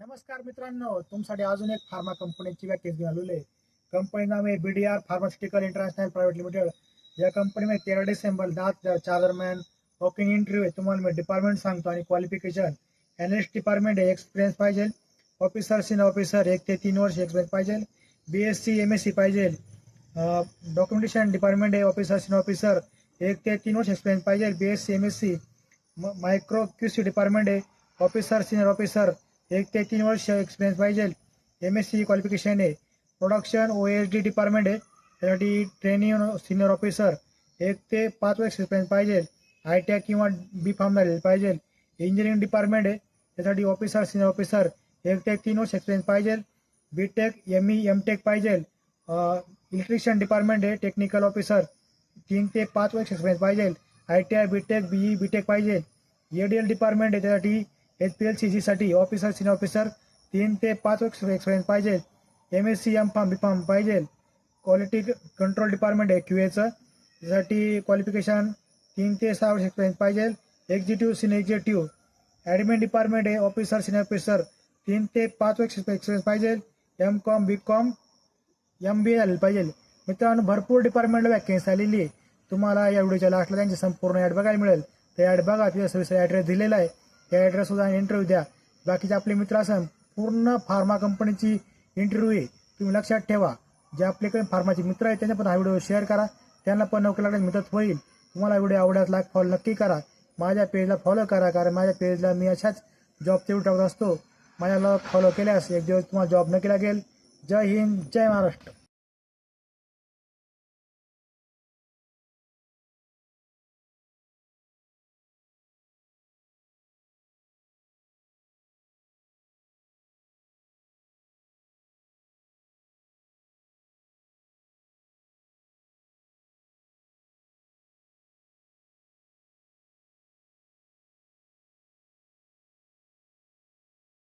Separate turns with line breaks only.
नमस्कार मित्रांनो, तुमसाठी अजून एक फार्मा कंपनीची वॅकेन्सी घेऊन आलेली आहे. कंपनी नाव आहे BDR pharmaceutical international private limited. या कंपनीमध्ये 13 डिसेंबर 10 दरम्यान वॉकिंग इंटरव्ह्यू आहे. तुम्हाला मी डिपार्टमेंट सांगतो आणि क्वालिफिकेशन. एनालिस्ट डिपार्टमेंट आहे, एक्सपिरियन्स पाहिजे. ऑफिसर सिनियर ऑफिसर 1 ते 3 वर्ष एक्सपिरियन्स पाहिजे. BSc MSc पाहिजे. डॉक्युमेंटेशन डिपार्टमेंट आहे, ऑफिसर सिनियर ऑफिसर 1 ते 3 वर्ष एक्सपिरियन्स पाहिजे. BSc MSc micro QC department आहे, ऑफिसर सिनियर ऑफिसर 1 ते 3 वर्ष एक्सपिरियन्स पाहिजे. MSc क्वालिफिकेशन आहे. प्रोडक्शन OSD डिपार्टमेंट आहे, त्यासाठी ट्रेनिंग सिनियर ऑफिसर 1 ते 5 वर्ष एक्सपिरियन्स पाहिजे. ITI किंवा B.Pharm झालेलं पाहिजे. इंजिनिअरिंग डिपार्टमेंट आहे, त्यासाठी ऑफिसर सिनियर ऑफिसर 1 ते 3 वर्ष एक्सपिरियन्स पाहिजे. BTech ME MTech पाहिजे. इलेक्ट्रिशियन डिपार्टमेंट आहे, टेक्निकल ऑफिसर 3 ते 5 वर्ष एक्सपिरियन्स पाहिजे. ITI BTech BE BTech पाहिजे. ADL डिपार्टमेंट आहे, त्यासाठी HPLCG साठी ऑफिसर सिनियर ऑफिसर 3 ते 5 वर्ष एक्सपिरियन्स पाहिजे. MSc M.Pharm B.Pharm पाहिजे. क्वालिटी कंट्रोल डिपार्टमेंट आहे QAचं, त्यासाठी क्वालिफिकेशन 3 ते 6 वर्ष एक्सपिरियन्स पाहिजे. Executive senior executive admin department आहे, ऑफिसर सिनियर ऑफिसर 3 ते 5 वर्ष एक्सपिरियन्स पाहिजे. M.Com B.Com MBA झालेलं पाहिजे. मित्रांनो, भरपूर डिपार्टमेंटला वॅकेन्सी आलेली आहे. तुम्हाला या व्हिडिओच्या लास्टला त्यांची संपूर्ण ॲड बघायला मिळेल. ते ॲड बघा, तिथे सर्व्हिस ॲड्रेस दिलेला आहे, त्या ॲड्रेसवर इंटरव्ह्यू द्या. बाकीचे आपले मित्र असेल, पूर्ण फार्मा कंपनीची इंटरव्ह्यू आहे. तुम्ही लक्षात ठेवा, जे आपले काही फार्माचे मित्र आहेत त्यांना पण हा व्हिडिओ शेअर करा, त्यांना पण नोकरी लागण्यास मदत होईल. तुम्हाला व्हिडिओ आवडल्यास लाईक फॉलो नक्की करा. माझ्या पेजला फॉलो करा, कारण माझ्या पेजला मी अशाच जॉबचे व्हिडिओ टाकत असतो. माझ्याला फॉलो केल्यास एक दिवस तुम्हाला जॉब नक्की लागेल. जय हिंद, जय महाराष्ट्र.